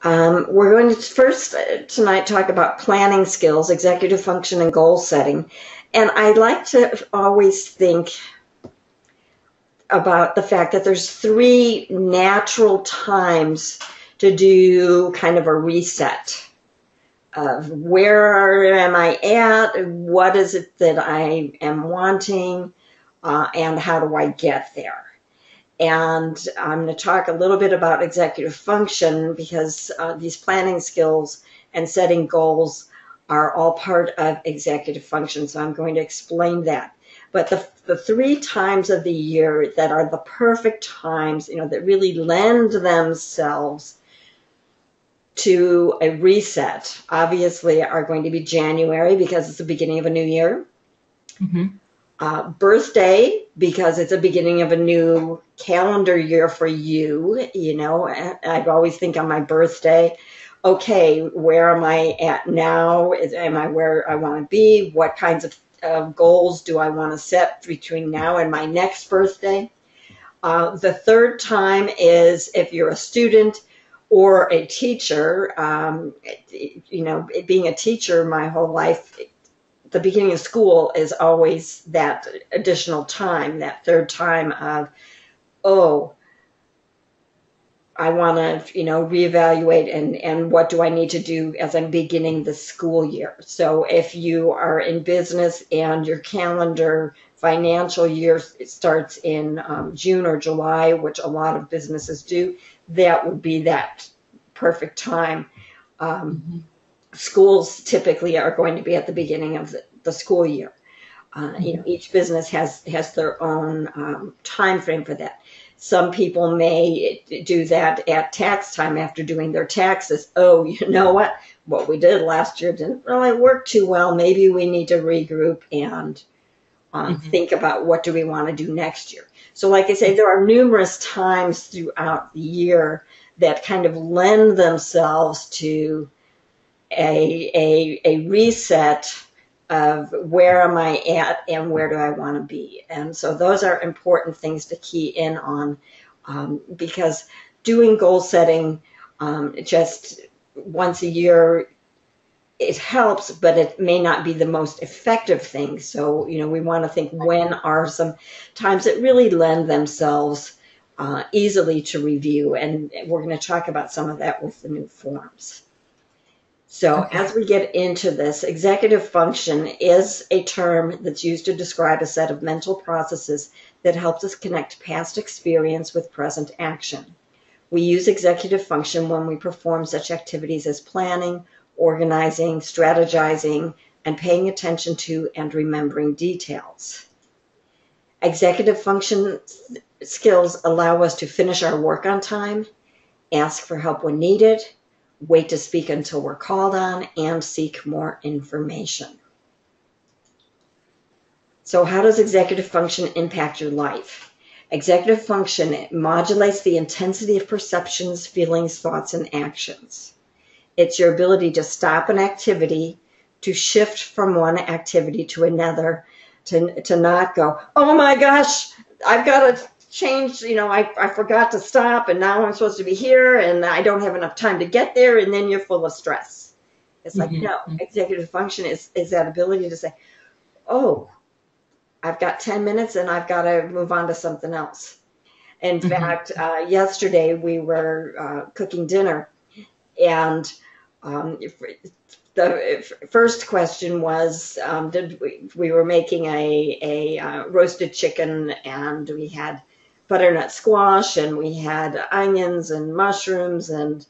We're going to first tonight talk about planning skills, executive function, and goal setting. And I like to always think about the fact that there's three natural times to do kind of a reset of where am I at, what is it that I am wanting, and how do I get there. And I'm going to talk a little bit about executive function because these planning skills and setting goals are all part of executive function. So I'm going to explain that. But the three times of the year that are the perfect times, that really lend themselves to a reset, obviously are going to be January because it's the beginning of a new year. Mm-hmm. Birthday, because it's the beginning of a new calendar year for you. I always think on my birthday, okay, where am I at now? Am I where I want to be? What kinds of goals do I want to set between now and my next birthday? The third time is if you're a student or a teacher. Being a teacher my whole life, the beginning of school is always that additional time, that third time of, oh, I want to, reevaluate and what do I need to do as I'm beginning the school year. So if you are in business and your calendar financial year starts in June or July, which a lot of businesses do, that would be that perfect time. Schools typically are going to be at the beginning of the school year. Each business has their own time frame for that. Some people may do that at tax time after doing their taxes. Oh, you know what we did last year didn't really work too well. Maybe we need to regroup and think about what do we want to do next year. So like I say, there are numerous times throughout the year that kind of lend themselves to a reset of where am I at and where do I want to be. And so those are important things to key in on because doing goal setting just once a year, it helps, but it may not be the most effective thing. So, we want to think when are some times that really lend themselves easily to review. And we're going to talk about some of that with the new forms. So as we get into this, executive function is a term that's used to describe a set of mental processes that helps us connect past experience with present action. We use executive function when we perform such activities as planning, organizing, strategizing, and paying attention to and remembering details. Executive function skills allow us to finish our work on time, ask for help when needed, wait to speak until we're called on, and seek more information. So how does executive function impact your life? Executive function modulates the intensity of perceptions, feelings, thoughts, and actions. It's your ability to stop an activity, to shift from one activity to another, to not go, oh my gosh, I've got to change, I forgot to stop and now I'm supposed to be here and I don't have enough time to get there, and then you're full of stress. It's like, no, executive function is that ability to say, oh, I've got 10 minutes and I've got to move on to something else. In fact, yesterday we were cooking dinner, and the first question was, we were making a roasted chicken, and we had butternut squash, and we had onions and mushrooms and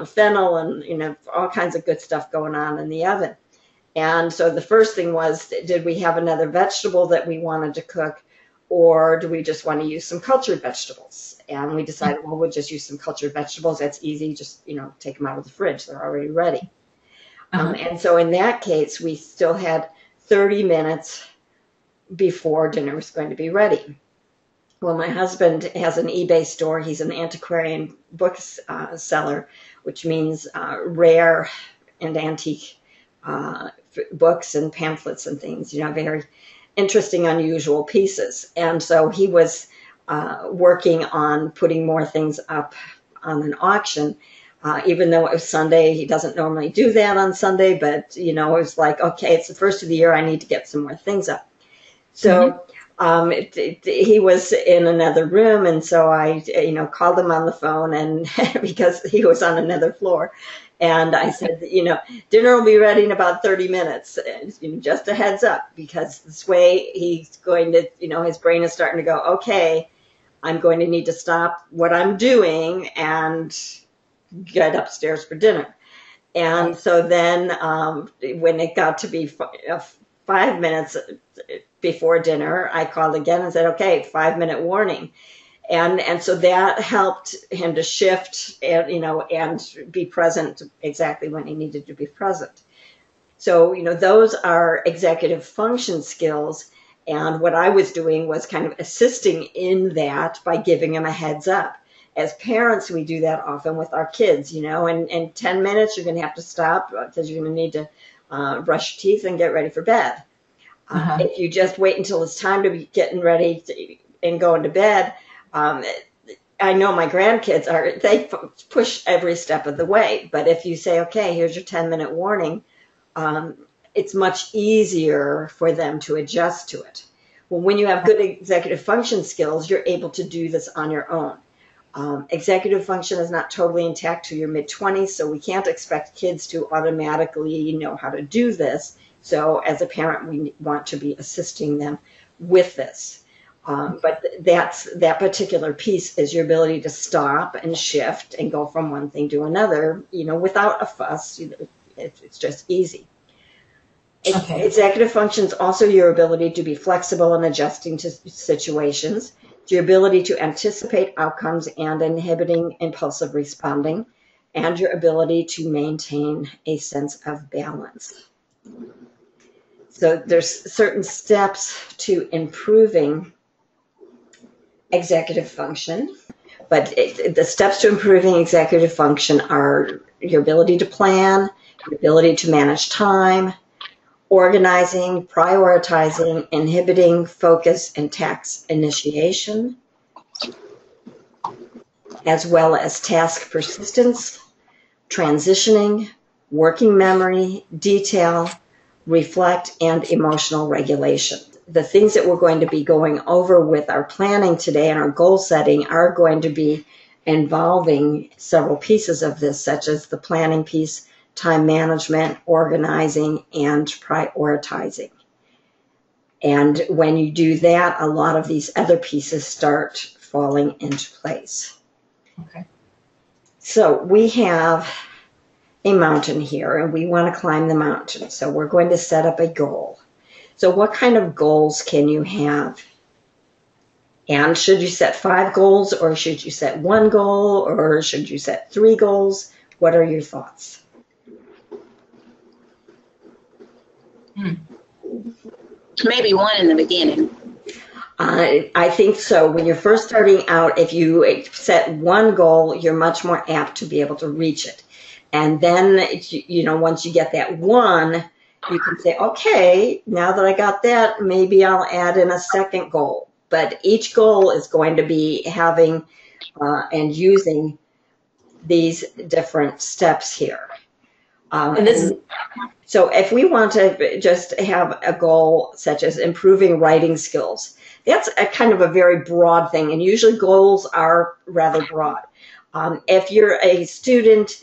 fennel and all kinds of good stuff going on in the oven. And so the first thing was, did we have another vegetable that we wanted to cook, or do we just want to use some cultured vegetables? And we decided, well, we'll just use some cultured vegetables. That's easy. Just take them out of the fridge. They're already ready. And so in that case, we still had 30 minutes before dinner was going to be ready. Well, my husband has an eBay store. He's an antiquarian books seller, which means rare and antique books and pamphlets and things, very interesting, unusual pieces. And so he was working on putting more things up on an auction Even though it was Sunday. He doesn't normally do that on Sunday, but, you know, it was like, okay, it's the first of the year. I need to get some more things up. So he was in another room, and so I, you know, called him on the phone, and because he was on another floor, and I said, you know, dinner will be ready in about 30 minutes, and, you know, just a heads up, because this way he's going to, you know, his brain is starting to go, okay, I'm going to need to stop what I'm doing and get upstairs for dinner. And so then when it got to be 5 minutes before dinner, I called again and said, okay, 5-minute warning. And so that helped him to shift and, you know, and be present exactly when he needed to be present. So, you know, those are executive function skills. And what I was doing was kind of assisting in that by giving him a heads up. As parents, we do that often with our kids, you know, and in 10 minutes, you're going to have to stop because you're going to need to brush your teeth and get ready for bed. If you just wait until it's time to be getting ready and going to bed, I know my grandkids they push every step of the way. But if you say, okay, here's your 10-minute warning, it's much easier for them to adjust to it. Well, when you have good executive function skills, you're able to do this on your own. Executive function is not totally intact to your mid-20s, so we can't expect kids to automatically know how to do this. So as a parent, we want to be assisting them with this. But that particular piece is your ability to stop and shift and go from one thing to another, you know, without a fuss. You know, it's just easy. Okay. Executive function is also your ability to be flexible and adjusting to situations, your ability to anticipate outcomes and inhibiting impulsive responding, and your ability to maintain a sense of balance. So there's certain steps to improving executive function, but the steps to improving executive function are your ability to plan, your ability to manage time, organizing, prioritizing, inhibiting focus and task initiation, as well as task persistence, transitioning, working memory, detail, reflect, and emotional regulation. The things that we're going to be going over with our planning today and our goal setting are going to be involving several pieces of this, such as the planning piece, time management, organizing, and prioritizing. And when you do that, a lot of these other pieces start falling into place. Okay. So we have a mountain here, and we want to climb the mountain. So we're going to set up a goal. So what kind of goals can you have? And should you set 5 goals, or should you set 1 goal, or should you set 3 goals? What are your thoughts? Maybe 1 in the beginning. I think so. When you're first starting out, if you set 1 goal, you're much more apt to be able to reach it. And then, you know, once you get that 1, you can say, okay, now that I got that, maybe I'll add in a second goal. But each goal is going to be having and using these different steps here. So if we want to just have a goal such as improving writing skills, that's a kind of a very broad thing, and usually goals are rather broad. If you're a student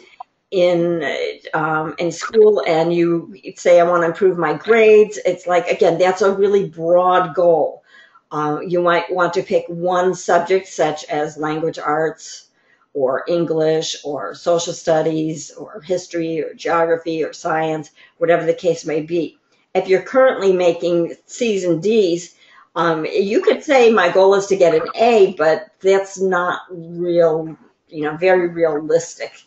in school and you say, I want to improve my grades, it's like, again, that's a really broad goal. You might want to pick one subject such as language arts or English or social studies or history or geography or science, whatever the case may be. If you're currently making C's and D's, you could say my goal is to get an A, but that's not real, you know, very realistic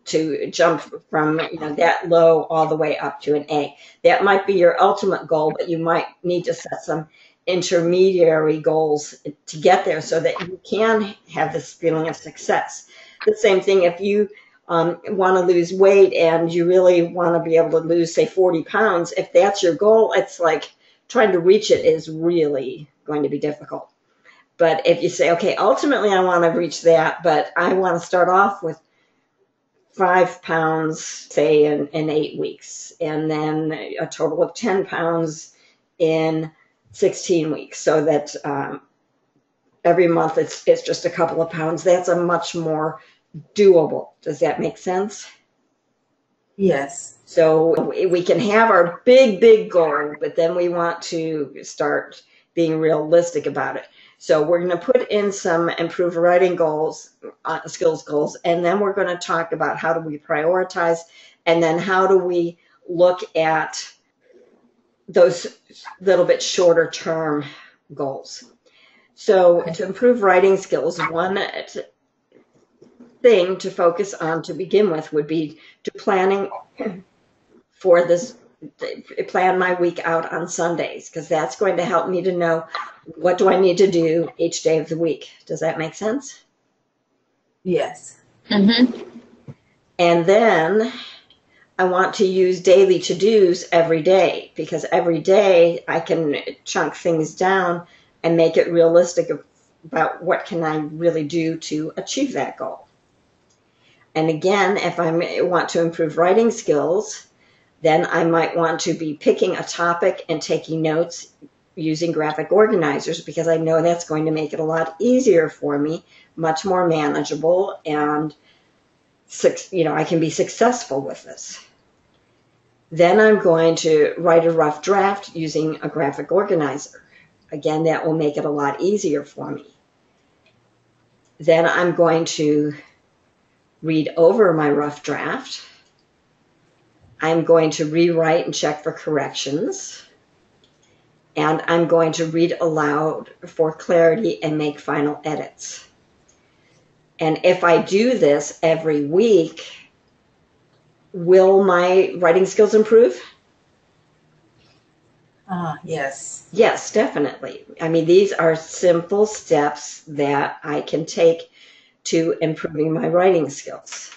to jump from, you know, that low all the way up to an A. That might be your ultimate goal, but you might need to set some intermediary goals to get there so that you can have this feeling of success. The same thing if you want to lose weight and you really want to be able to lose, say, 40 pounds, if that's your goal, it's like trying to reach it is really going to be difficult. But if you say, okay, ultimately I want to reach that, but I want to start off with 5 pounds, say, in 8 weeks, and then a total of 10 pounds in 16 weeks, so that every month it's just a couple of pounds. That's a much more doable. Does that make sense? Yes. So we can have our big goal, but then we want to start being realistic about it. So we're going to put in some improved writing goals, skills goals, and then we're going to talk about how do we prioritize, and then how do we look at those little bit shorter term goals. So to improve writing skills, one thing to focus on to begin with would be to planning for this, plan my week out on Sundays, because that's going to help me to know what do I need to do each day of the week. Does that make sense? Yes. Mm-hmm. And then I want to use daily to-dos every day, because every day I can chunk things down and make it realistic about what can I really do to achieve that goal. And again, if I want to improve writing skills, then I might want to be picking a topic and taking notes using graphic organizers, because I know that's going to make it a lot easier for me, much more manageable, and I can be successful with this. Then I'm going to write a rough draft using a graphic organizer. Again, that will make it a lot easier for me. Then I'm going to read over my rough draft. I'm going to rewrite and check for corrections. And I'm going to read aloud for clarity and make final edits. And if I do this every week, will my writing skills improve? Yes. Yes, definitely. I mean, these are simple steps that I can take to improving my writing skills.